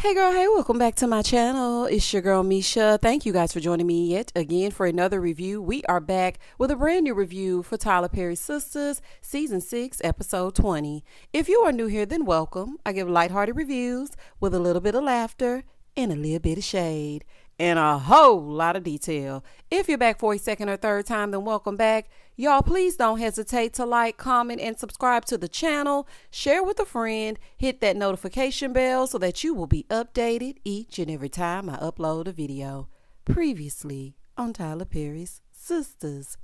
Hey girl, hey, welcome back to my channel. It's your girl Misha. Thank you guys for joining me yet again for another review. We are back with a brand new review for Tyler Perry's Sistas, Season 6, Episode 20. If you are new here, then welcome. I give lighthearted reviews with a little bit of laughter and a little bit of shade and a whole lot of detail. If you're back for a second or third time, then welcome back. Y'all, please don't hesitate to like, comment, and subscribe to the channel. Share with a friend. Hit that notification bell so that you will be updated each and every time I upload a video. Previously on Tyler Perry's Sistas.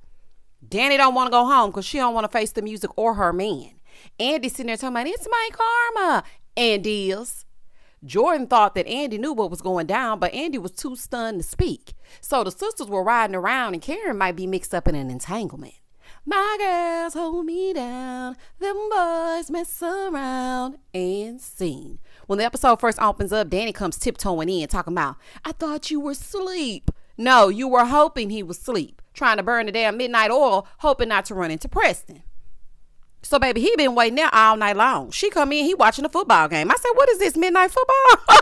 Dani don't want to go home because she don't want to face the music or her man. Andy sitting there talking about, it's my karma. Andy is. Jordan thought that Andy knew what was going down, but Andy was too stunned to speak. So the sisters were riding around and Karen might be mixed up in an entanglement. My girls hold me down, them boys mess around, and scene. When the episode first opens up, Dani comes tiptoeing in talking about, I thought you were asleep. No, you were hoping he was asleep, trying to burn the damn midnight oil, hoping not to run into Preston. So, baby, he been waiting there all night long. She come in, he watching a football game. I said, what is this, midnight football?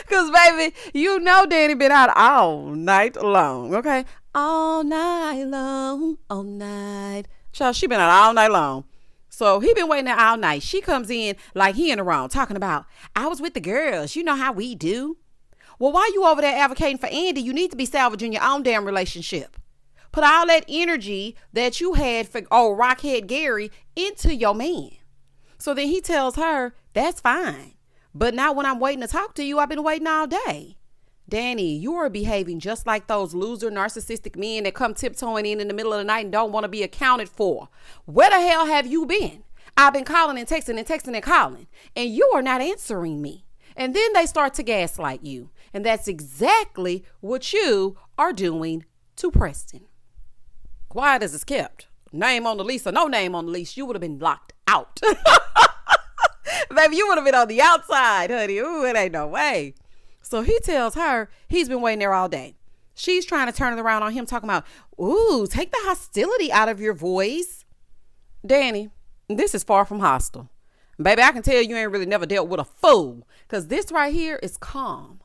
Because, baby, you know Dani been out all night long, okay? All night long, all night. Child, she been out all night long. So, he been waiting there all night. She comes in like he in the wrong, talking about, I was with the girls. You know how we do. Well, while you over there advocating for Andy, you need to be salvaging your own damn relationship. Put all that energy that you had for Rockhead Gary into your man. So then he tells her, that's fine. But now when I'm waiting to talk to you, I've been waiting all day. Dani, you are behaving just like those loser narcissistic men that come tiptoeing in the middle of the night and don't want to be accounted for. Where the hell have you been? I've been calling and texting and calling, and you are not answering me. And then they start to gaslight you. And that's exactly what you are doing to Preston. Quiet as it's kept. Name on the lease or no name on the lease, you would have been locked out. Baby, you would have been on the outside, honey. Ooh, it ain't no way. So he tells her he's been waiting there all day. She's trying to turn it around on him, talking about, ooh, take the hostility out of your voice. Dani, this is far from hostile. Baby, I can tell you ain't really never dealt with a fool, because this right here is calm.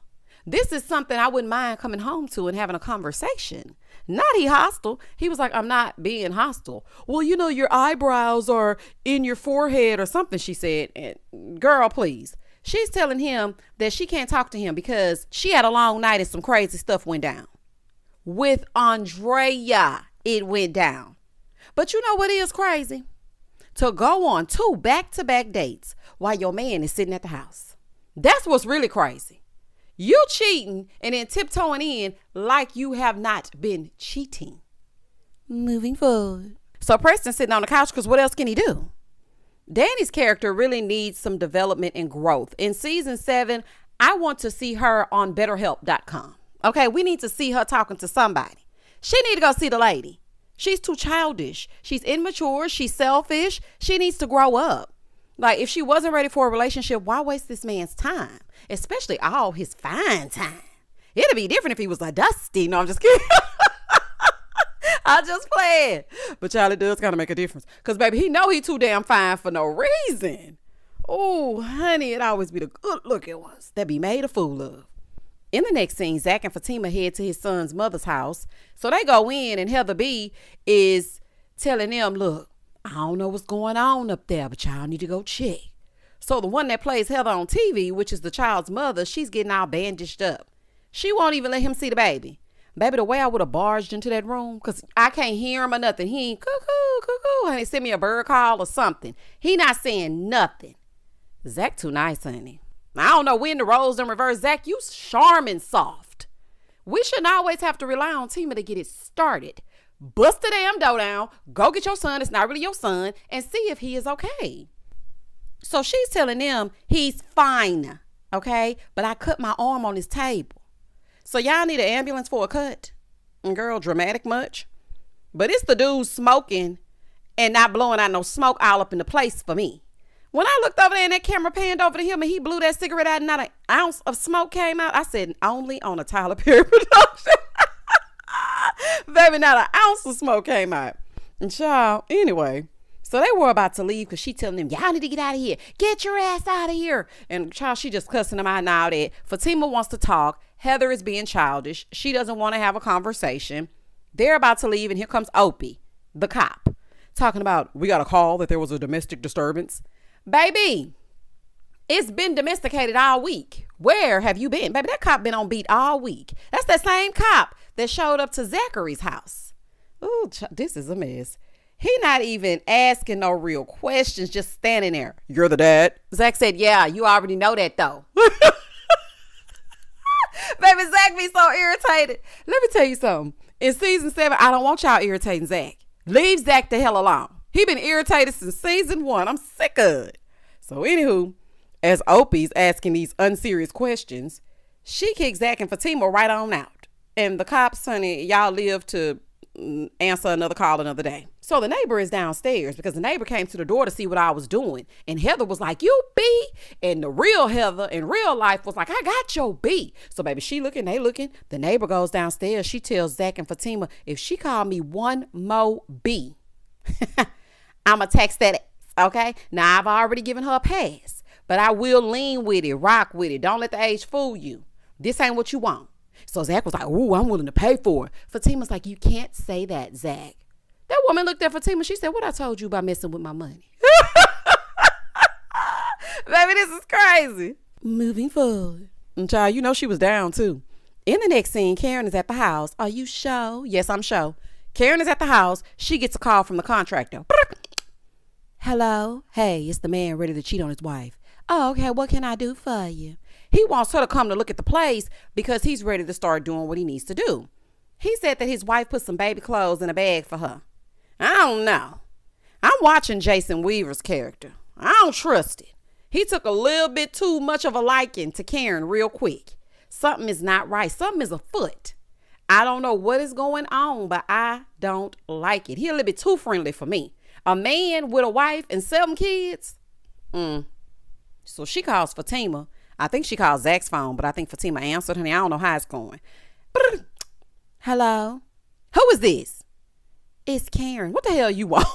This is something I wouldn't mind coming home to and having a conversation. Not he hostile. He was like, I'm not being hostile. Well, you know, your eyebrows are in your forehead or something, she said. And girl, please. She's telling him that she can't talk to him because she had a long night and some crazy stuff went down. With Andrea, it went down. But you know what is crazy? To go on 2 back-to-back dates while your man is sitting at the house. That's what's really crazy. You cheating and then tiptoeing in like you have not been cheating. Moving forward. So Preston sitting on the couch because what else can he do? Dani's character really needs some development and growth. In season 7, I want to see her on betterhelp.com. Okay, we need to see her talking to somebody. She need to go see the lady. She's too childish. She's immature. She's selfish. She needs to grow up. Like, if she wasn't ready for a relationship, why waste this man's time? Especially all his fine time. It'd be different if he was a dusty. No, I'm just kidding. I just playing. But child, it does kind of make a difference. Because, baby, he know he too damn fine for no reason. Oh, honey, it always be the good-looking ones that be made a fool of. In the next scene, Zack and Fatima head to his son's mother's house. So they go in, and Heather B is telling them, look, I don't know what's going on up there, but y'all need to go check. So the one that plays Heather on TV, which is the child's mother, she's getting all bandaged up. She won't even let him see the baby. Baby, the way I would have barged into that room, because I can't hear him or nothing. He ain't cuckoo, cuckoo, honey, send me a bird call or something. He not saying nothing. Zack too nice, honey. I don't know when the roles in reverse. Zack, you charming soft. We shouldn't always have to rely on Tima to get it started. Bust the damn door down, go get your son, it's not really your son, and see if he is okay. So she's telling them he's fine, okay? But I cut my arm on his table. So y'all need an ambulance for a cut? And girl, dramatic much? But it's the dude smoking and not blowing out no smoke all up in the place for me. When I looked over there and that camera panned over to him and he blew that cigarette out and not an ounce of smoke came out, I said, only on a Tyler Perry production. Baby, not an ounce of smoke came out. And child, anyway. So So they were about to leave because she telling them, y'all need to get out of here. Get your ass out of here. And child, she just cussing them out now that Fatima wants to talk. Heather is being childish. She doesn't want to have a conversation. They're about to leave, and here comes Opie, the cop, talking about, we got a call that there was a domestic disturbance. Baby, it's been domesticated all week. Where have you been? Baby, that cop been on beat all week. That's that same cop that showed up to Zachary's house. Ooh, this is a mess. He not even asking no real questions, just standing there. You're the dad? Zach said, yeah, you already know that though. Baby, Zach be so irritated. Let me tell you something. In season 7, I don't want y'all irritating Zach. Leave Zach the hell alone. He been irritated since season 1. I'm sick of it. So anywho, as Opie's asking these unserious questions, she kicks Zack and Fatima right on out. And the cops, honey, y'all live to answer another call another day. So the neighbor is downstairs because the neighbor came to the door to see what I was doing. And Heather was like, you B. And the real Heather in real life was like, I got your B. So baby, she looking, they looking. The neighbor goes downstairs. She tells Zack and Fatima, if she called me one more B, I'ma text that ass, okay? Now I've already given her a pass, but I will lean with it, rock with it. Don't let the age fool you. This ain't what you want. So Zach was like, ooh, I'm willing to pay for it. Fatima's like, you can't say that, Zach. That woman looked at Fatima. She said, what I told you about messing with my money? Baby, this is crazy. Moving forward. And child, you know she was down too. In the next scene, Karen is at the house. Are you sure? Yes, I'm sure. Karen is at the house. She gets a call from the contractor. Hello? Hey, it's the man ready to cheat on his wife. Oh, okay. What can I do for you? He wants her to come to look at the place because he's ready to start doing what he needs to do. He said that his wife put some baby clothes in a bag for her. I don't know. I'm watching Jason Weaver's character. I don't trust it. He took a little bit too much of a liking to Karen real quick. Something is not right. Something is afoot. I don't know what is going on, but I don't like it. He a little bit too friendly for me. A man with a wife and 7 kids? So she calls Fatima. I think she called Zach's phone, but I think Fatima answered. Honey, I don't know how it's going. Hello? Who is this? It's Karen. What the hell you want?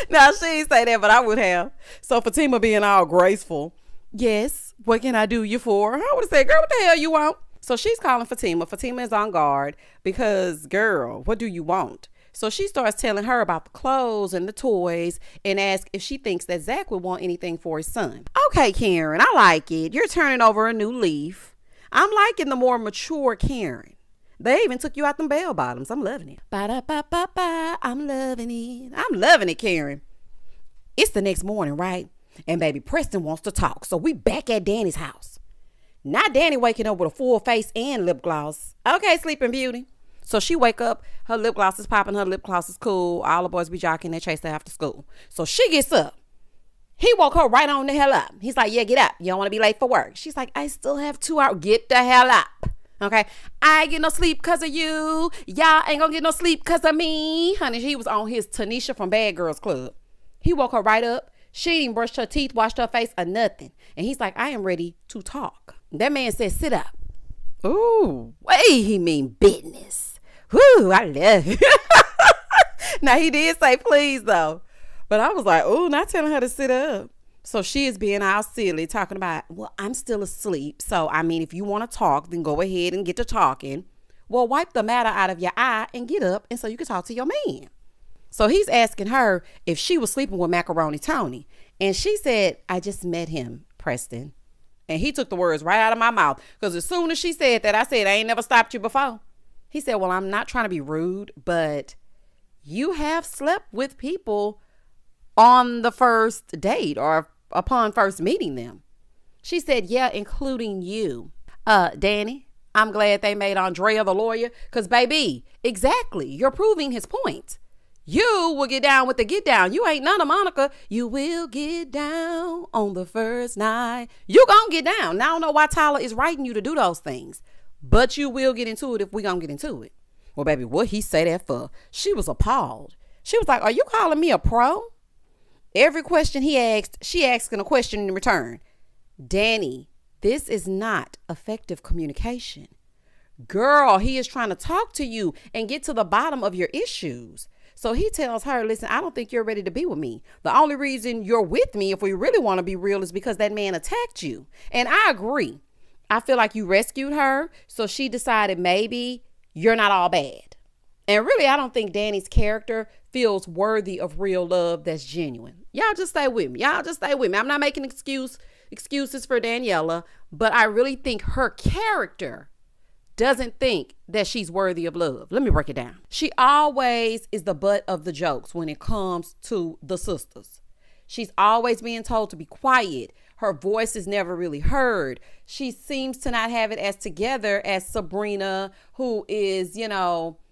Now, she didn't say that, but I would have. So Fatima being all graceful. Yes, what can I do you for? I would have said, girl, what the hell you want? So she's calling Fatima. Fatima is on guard because, girl, what do you want? So she starts telling her about the clothes and the toys and asks if she thinks that Zach would want anything for his son. Okay, Karen, I like it. You're turning over a new leaf. I'm liking the more mature Karen. They even took you out them bell bottoms. I'm loving it. Ba-da-ba-ba-ba. I'm loving it. I'm loving it, Karen. It's the next morning, right? And baby, Preston wants to talk. So we back at Dani's house. Not Dani waking up with a full face and lip gloss. Okay, Sleeping Beauty. So she wake up, her lip gloss is popping, her lip gloss is cool. All the boys be jocking, they chase her after school. So she gets up. He woke her right on the hell up. He's like, yeah, get up. You don't want to be late for work. She's like, I still have 2 hours. Get the hell up. Okay. I ain't get no sleep because of you. Y'all ain't gonna get no sleep because of me. Honey, he was on his Tanisha from Bad Girls Club. He woke her right up. She didn't brush her teeth, washed her face or nothing. And he's like, I am ready to talk. That man said, sit up. Ooh, wait, he mean business. Whoo, I love it. Now, he did say please, though. But I was like, ooh, not telling her to sit up. So she is being all silly, talking about, well, I'm still asleep. So, I mean, if you want to talk, then go ahead and get to talking. Well, wipe the matter out of your eye and get up, and so you can talk to your man. So he's asking her if she was sleeping with Macaroni Tony. And she said, I just met him, Preston. And he took the words right out of my mouth. Because as soon as she said that, I said, I ain't never stopped you before. He said, well, I'm not trying to be rude, but you have slept with people on the first date or upon first meeting them. She said, yeah, including you. Dani, I'm glad they made Andrea the lawyer because, baby, exactly. You're proving his point. You will get down with the get down. You ain't none of Monica. You will get down on the first night. You gonna get down. Now, I don't know why Tyler is writing you to do those things. But you will get into it if we gonna get into it. Well, baby, what he say that for? She was appalled. She was like, are you calling me a pro? Every question he asked, she asking a question in return. Dani, this is not effective communication. Girl, he is trying to talk to you and get to the bottom of your issues. So he tells her, listen, I don't think you're ready to be with me. The only reason you're with me, if we really want to be real, is because that man attacked you. And I agree. I feel like you rescued her. So she decided maybe you're not all bad. And really, I don't think Dani's character feels worthy of real love that's genuine. Y'all just stay with me. I'm not making excuses for Daniela, but I really think her character doesn't think that she's worthy of love. Let me break it down. She always is the butt of the jokes when it comes to the sisters. She's always being told to be quiet. Her voice is never really heard. She seems to not have it as together as Sabrina, who is,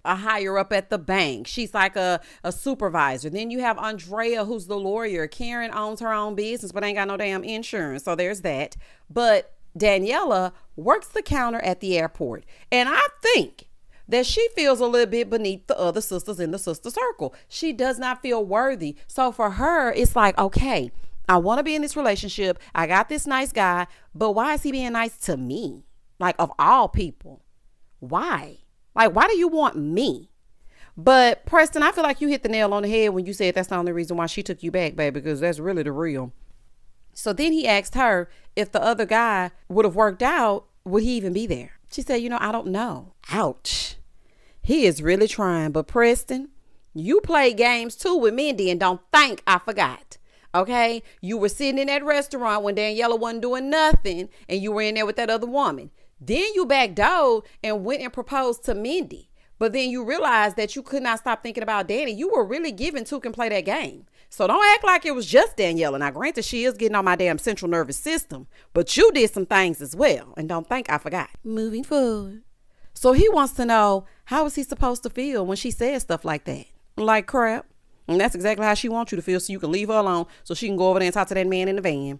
a higher up at the bank. She's like a supervisor. Then you have Andrea, who's the lawyer. Karen owns her own business, but ain't got no damn insurance. So there's that. But Daniela works the counter at the airport. And I think that she feels a little bit beneath the other sisters in the sister circle. She does not feel worthy. So for her, it's like, okay, I want to be in this relationship. I got this nice guy, but why is he being nice to me? Like, of all people, why? Like, why do you want me? But Preston, I feel like you hit the nail on the head when you said that's the only reason why she took you back, baby, because that's really the real. So then he asked her if the other guy would have worked out, would he even be there? She said, I don't know. Ouch. He is really trying. But Preston, you played games too with Mindy and don't think I forgot. Okay? You were sitting in that restaurant when Daniela wasn't doing nothing and you were in there with that other woman. Then you backdoored and went and proposed to Mindy. But then you realized that you could not stop thinking about Dani. You were really giving two can play that game. So don't act like it was just Daniela. Now, granted, she is getting on my damn central nervous system, but you did some things as well. And don't think I forgot. Moving forward. So he wants to know, how is he supposed to feel when she says stuff like that? Like crap. And that's exactly how she wants you to feel, so you can leave her alone so she can go over there and talk to that man in the van.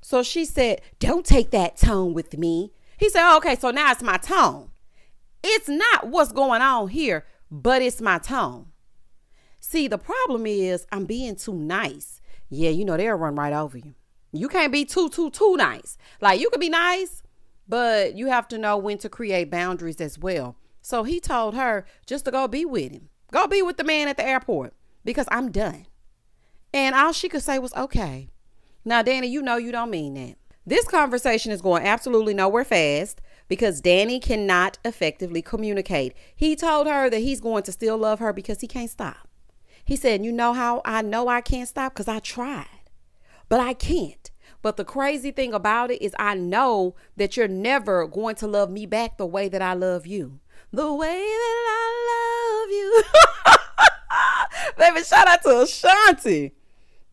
So she said, don't take that tone with me. He said, okay, so now it's my tone. It's not what's going on here, but it's my tone. See, the problem is I'm being too nice. Yeah, they'll run right over you. You can't be too nice. Like, you could be nice, but you have to know when to create boundaries as well. So he told her just to go be with him. Go be with the man at the airport because I'm done. And all she could say was, okay. Now, Dani, you don't mean that. This conversation is going absolutely nowhere fast because Dani cannot effectively communicate. He told her that he's going to still love her because he can't stop. He said, you know how I know I can't stop? Because I tried, but I can't. But the crazy thing about it is I know that you're never going to love me back the way that I love you. The way that I love you. Baby, shout out to Ashanti.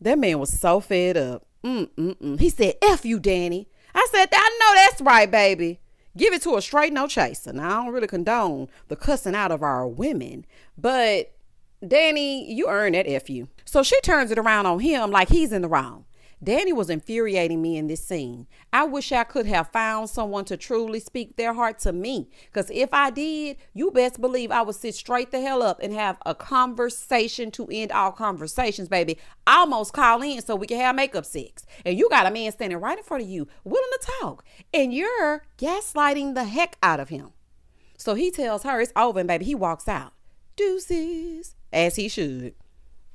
That man was so fed up. He said, F you, Dani. I said, I know that's right, baby. Give it to a straight no chaser. Now, I don't really condone the cussing out of our women, but Dani, you earned that F you. So she turns it around on him like he's in the wrong. Dani was infuriating me in this scene. I wish I could have found someone to truly speak their heart to me. Because if I did, you best believe I would sit straight the hell up and have a conversation to end all conversations, baby. Almost call in so we can have makeup sex. And you got a man standing right in front of you, willing to talk. And you're gaslighting the heck out of him. So he tells her it's over and baby, he walks out. Deuces. As he should.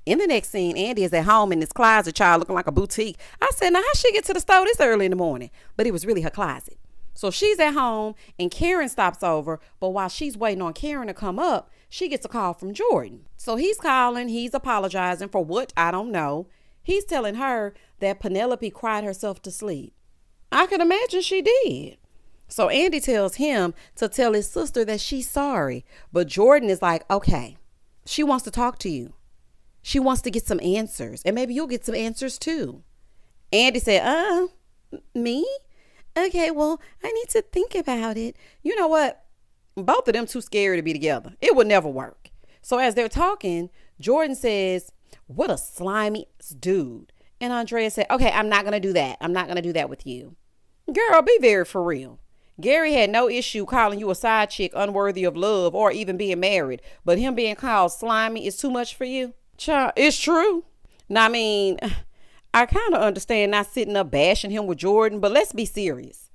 In the next scene, Andy is at home in his closet, child, looking like a boutique. I said, now how she get to the store this early in the morning? But it was really her closet. So she's at home and Karen stops over. But while she's waiting on Karen to come up, she gets a call from Jordan. So he's calling. He's apologizing for what? I don't know. He's telling her that Penelope cried herself to sleep. I can imagine she did. So Andy tells him to tell his sister that she's sorry. But Jordan is like, okay, she wants to talk to you. She wants to get some answers, and maybe you'll get some answers too. Andy said, me? Okay, well, I need to think about it. You know what? Both of them too scary to be together. It would never work. So as they're talking, Jordan says, what a slimy dude. And Andrea said, okay, I'm not going to do that. I'm not going to do that with you. Girl, be very for real. Gary had no issue calling you a side chick unworthy of love or even being married, but him being called slimy is too much for you? Child, it's true. Now, I mean, I kind of understand not sitting up bashing him with Jordan, but let's be serious.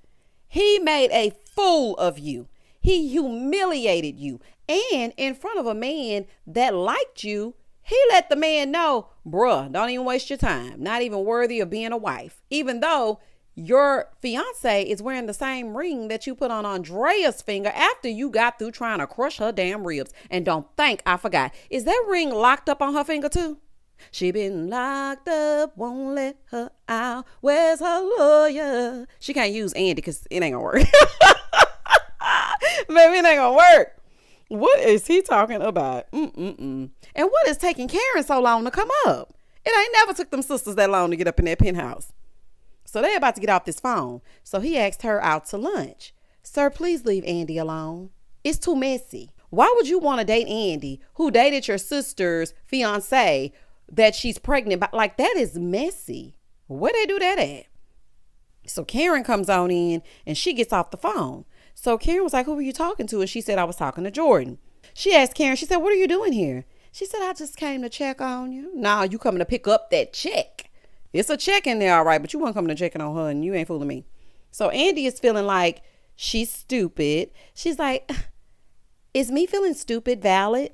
He made a fool of you. He humiliated you. And in front of a man that liked you, He let the man know, bruh, don't even waste your time. Not even worthy of being a wife. Even though your fiance is wearing the same ring that you put on Andrea's finger after you got through trying to crush her damn ribs. And don't think I forgot. Is that ring locked up on her finger too? She been locked up, won't let her out. Where's her lawyer? She can't use Andy because it ain't gonna work. Baby, it ain't gonna work. What is he talking about? And what is taking Karen so long to come up? It ain't never took them sisters that long to get up in that penthouse. So they're about to get off this phone. So he asked her out to lunch. Sir, please leave Andy alone. It's too messy. Why would you want to date Andy, who dated your sister's fiance that she's pregnant by? Like, that is messy. Where they do that at? So Karen comes on in and she gets off the phone. So Karen was like, who were you talking to? And she said, I was talking to Jordan. She asked Karen, she said, what are you doing here? She said, I just came to check on you. Nah, you coming to pick up that check. It's a check in there, all right, but you weren't coming to checking on her and you ain't fooling me. So Andy is feeling like she's stupid. She's like, is me feeling stupid valid?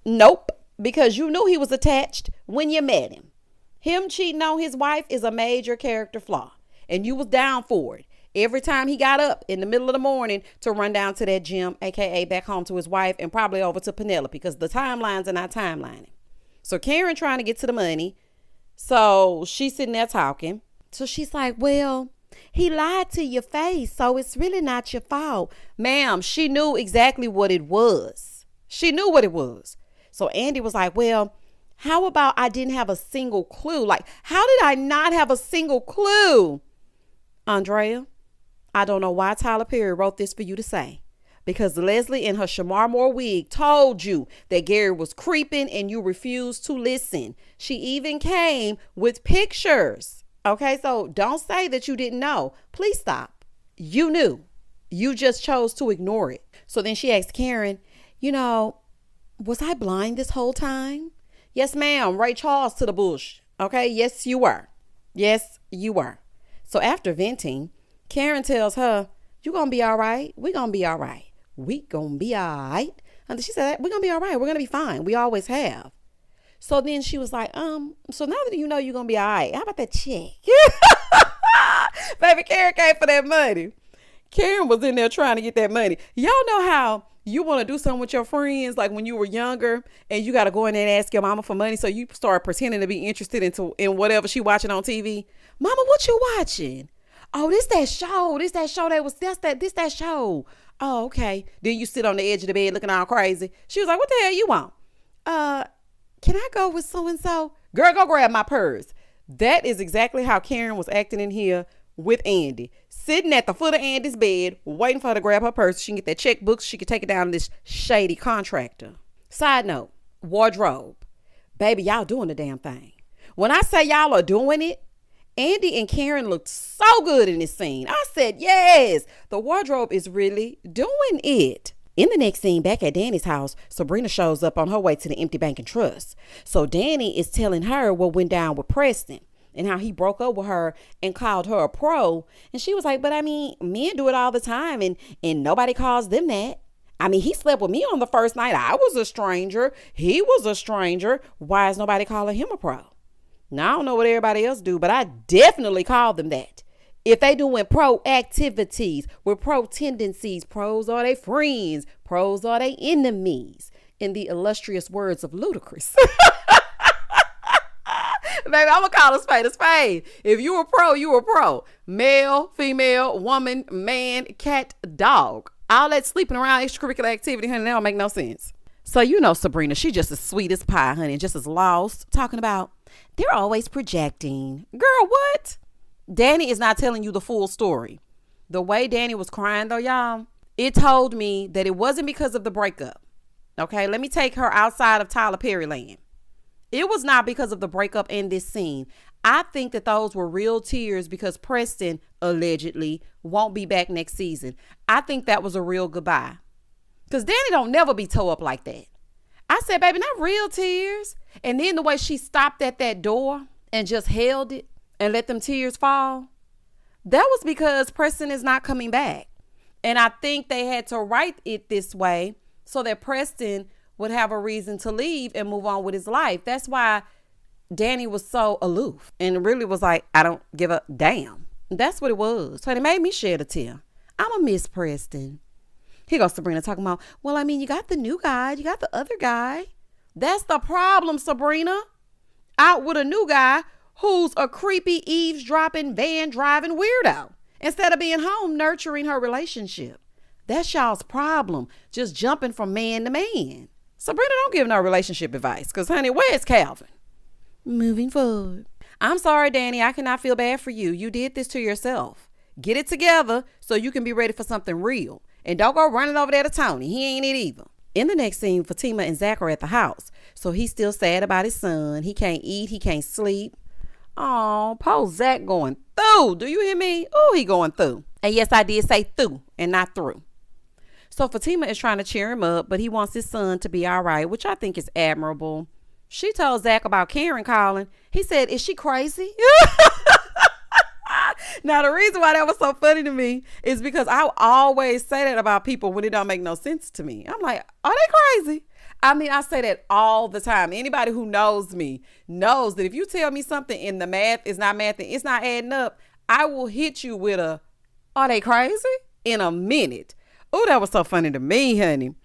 Nope, because you knew he was attached when you met him. Him cheating on his wife is a major character flaw, and you was down for it. Every time he got up in the middle of the morning to run down to that gym, aka back home to his wife and probably over to Penelope, because the timelines are not timelining. So Karen trying to get to the money. So she's sitting there talking. So she's like, well, he lied to your face, so it's really not your fault. Ma'am, she knew exactly what it was. She knew what it was. So Andy was like, well, how about I didn't have a single clue? Like, how did I not have a single clue? Andrea, I don't know why Tyler Perry wrote this for you to say. Because Leslie in her Shamar Moore wig told you that Gary was creeping and you refused to listen. She even came with pictures. Okay, so don't say that you didn't know. Please stop. You knew. You just chose to ignore it. So then she asked Karen, was I blind this whole time? Yes, ma'am. Ray Charles to the bush. Okay, yes, you were. Yes, you were. So after venting, Karen tells her, you gonna be all right. We gonna be all right. We gonna be all right. And she said, we're gonna be all right. We're gonna be fine. We always have. So then she was like, so now that you know you're gonna be all right, how about that check? Baby, Karen came for that money. Karen was in there trying to get that money. Y'all know how you want to do something with your friends, like when you were younger and you got to go in there and ask your mama for money. So you start pretending to be interested in whatever she watching on TV. Mama, what you watching? Oh, this that show. This that show this that show. Oh, okay. Then you sit on the edge of the bed looking all crazy. She was like, what the hell you want? Can I go with so-and-so? Girl, go grab my purse. That is exactly how Karen was acting in here with Andy. Sitting at the foot of Andy's bed, waiting for her to grab her purse. She can get that checkbook. She can take it down to this shady contractor. Side note, wardrobe. Baby, y'all doing the damn thing. When I say y'all are doing it, Andy and Karen looked so good in this scene. I said, yes, the wardrobe is really doing it. In the next scene, back at Dani's house, Sabrina shows up on her way to the empty bank and trust. So Dani is telling her what went down with Preston and how he broke up with her and called her a pro. And she was like, but I mean, men do it all the time and nobody calls them that. I mean, he slept with me on the first night. I was a stranger. He was a stranger. Why is nobody calling him a pro? Now, I don't know what everybody else do, but I definitely call them that. If they doing pro activities with pro tendencies, pros are they friends, pros are they enemies, in the illustrious words of Ludacris. Baby, I'm going to call a spade a spade. If you a pro, you a pro. Male, female, woman, man, cat, dog. All that sleeping around extracurricular activity, honey, that don't make no sense. So Sabrina, she just as sweet as pie, honey, just as lost, talking about they're always projecting. Girl, what? Dani is not telling you the full story. The way Dani was crying, though, y'all, it told me that it wasn't because of the breakup. Okay, let me take her outside of Tyler Perry land. It was not because of the breakup in this scene. I think that those were real tears because Preston allegedly won't be back next season. I think that was a real goodbye. Because Dani don't never be toe up like that. I said, baby, not real tears. And then the way she stopped at that door and just held it and let them tears fall, that was because Preston is not coming back. And I think they had to write it this way so that Preston would have a reason to leave and move on with his life. That's why Dani was so aloof and really was like, I don't give a damn. That's what it was. So it made me shed a tear. I'm a Miss Preston. Here goes Sabrina talking about, well, I mean, you got the new guy. You got the other guy. That's the problem, Sabrina. Out with a new guy who's a creepy, eavesdropping, van driving weirdo instead of being home nurturing her relationship. That's y'all's problem. Just jumping from man to man. Sabrina, don't give no relationship advice because, honey, where's Calvin? Moving forward. I'm sorry, Dani. I cannot feel bad for you. You did this to yourself. Get it together so you can be ready for something real. And don't go running over there to Tony. He ain't it either. In the next scene, Fatima and Zack are at the house. So he's still sad about his son. He can't eat. He can't sleep. Oh, poor Zack going through. Do you hear me? Oh, he going through. And yes, I did say through and not through. So Fatima is trying to cheer him up, but he wants his son to be all right, which I think is admirable. She told Zack about Karen calling. He said, is she crazy? Now, the reason why that was so funny to me is because I always say that about people when it don't make no sense to me. I'm like, are they crazy? I mean, I say that all the time. Anybody who knows me knows that if you tell me something and the math is not math and it's not adding up, I will hit you with a, are they crazy? In a minute. Oh, that was so funny to me, honey.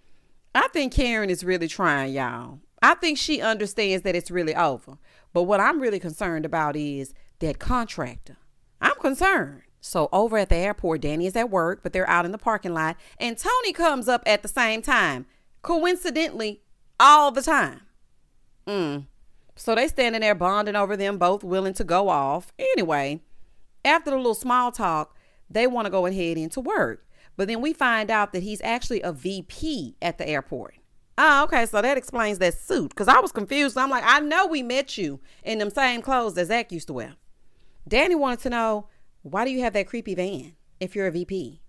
I think Karen is really trying, y'all. I think she understands that it's really over. But what I'm really concerned about is that contractor. I'm concerned. So over at the airport, Dani is at work, but they're out in the parking lot. And Tony comes up at the same time. Coincidentally, all the time. So they standing there bonding over them, both willing to go off. Anyway, after the little small talk, they want to go and head into work. But then we find out that he's actually a VP at the airport. Oh, okay. So that explains that suit. Because I was confused. I'm like, I know we met you in them same clothes that Zack used to wear. Dani wanted to know, why do you have that creepy van if you're a VP?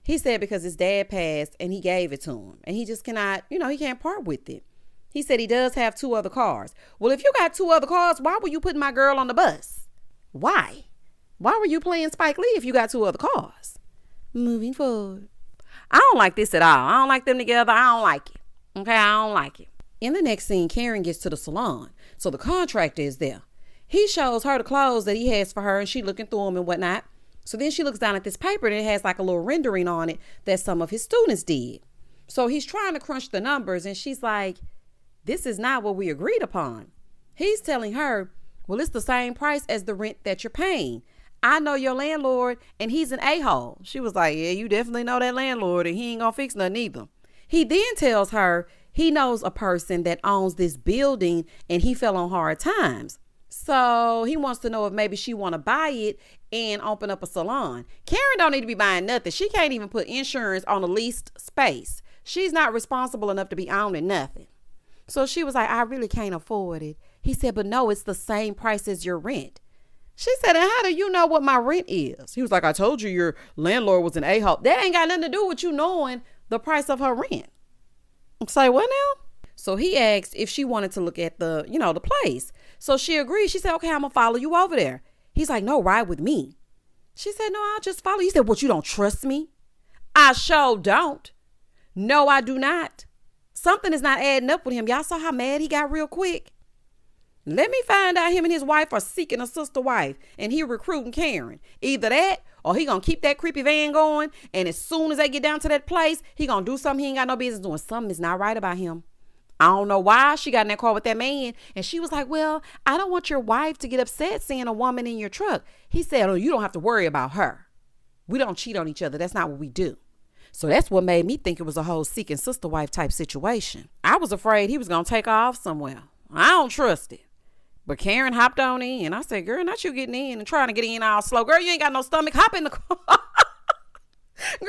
He said because his dad passed and he gave it to him. And he just cannot, he can't part with it. He said he does have 2 other cars. Well, if you got 2 other cars, why were you putting my girl on the bus? Why? Why were you playing Spike Lee if you got 2 other cars? Moving forward. I don't like this at all. I don't like them together. I don't like it. Okay, I don't like it. In the next scene, Karen gets to the salon. So the contractor is there. He shows her the clothes that he has for her and she looking through them and whatnot. So then she looks down at this paper and it has like a little rendering on it that some of his students did. So he's trying to crunch the numbers and she's like, this is not what we agreed upon. He's telling her, well, it's the same price as the rent that you're paying. I know your landlord and he's an a-hole. She was like, yeah, you definitely know that landlord and he ain't gonna fix nothing either. He then tells her he knows a person that owns this building and he fell on hard times. So he wants to know if maybe she want to buy it and open up a salon. Karen don't need to be buying nothing. She can't even put insurance on the leased space. She's not responsible enough to be owning nothing. So she was like, I really can't afford it. He said, but no, it's the same price as your rent. She said, and how do you know what my rent is? He was like, I told you your landlord was an a-hole. That ain't got nothing to do with you knowing the price of her rent. Say what now? So he asked if she wanted to look at the, the place. So she agreed. She said, okay, I'm going to follow you over there. He's like, no, ride with me. She said, no, I'll just follow you. He said, what, you don't trust me? I sure don't. No, I do not. Something is not adding up with him. Y'all saw how mad he got real quick. Let me find out him and his wife are seeking a sister wife and he recruiting Karen. Either that or he gonna keep that creepy van going. And as soon as they get down to that place, he gonna do something he ain't got no business doing. Something is not right about him. I don't know why she got in that car with that man. And she was like, well, I don't want your wife to get upset seeing a woman in your truck. He said, oh, you don't have to worry about her. We don't cheat on each other. That's not what we do. So that's what made me think it was a whole seeking sister wife type situation. I was afraid he was going to take off somewhere. I don't trust it. But Karen hopped on in and I said, girl, not you getting in and trying to get in all slow. Girl, you ain't got no stomach. Hop in the car. Girl,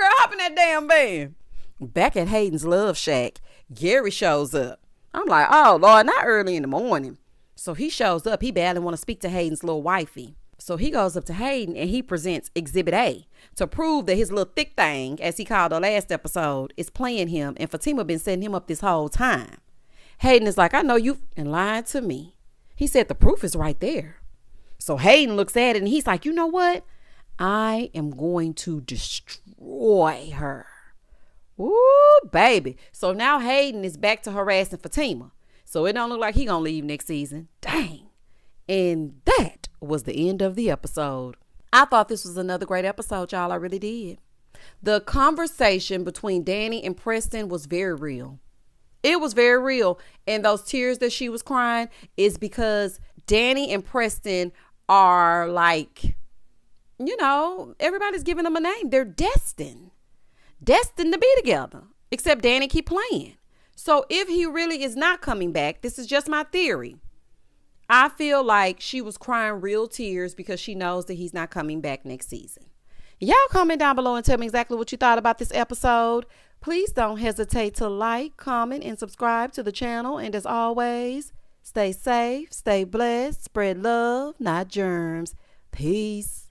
hop in that damn van. Back at Hayden's Love Shack, Gary shows up. I'm like, oh, Lord, not early in the morning. So he shows up. He badly want to speak to Hayden's little wifey. So he goes up to Hayden and he presents Exhibit A to prove that his little thick thing, as he called the last episode, is playing him. And Fatima been setting him up this whole time. Hayden is like, I know you and lying to me. He said the proof is right there. So Hayden looks at it and he's like, you know what? I am going to destroy her. Ooh, baby. So now Hayden is back to harassing Fatima. So it don't look like he gonna leave next season. Dang. And that was the end of the episode. I thought this was another great episode, y'all. I really did. The conversation between Dani and Preston was very real. It was very real. And those tears that she was crying is because Dani and Preston are like, everybody's giving them a name. They're destined to be together, except Dani keep playing. So if he really is not coming back, this is just my theory. I feel like she was crying real tears because she knows that he's not coming back next season. Y'all comment down below and tell me exactly what you thought about this episode. Please don't hesitate to like, comment, and subscribe to the channel. And as always, stay safe, stay blessed, spread love, not germs. Peace.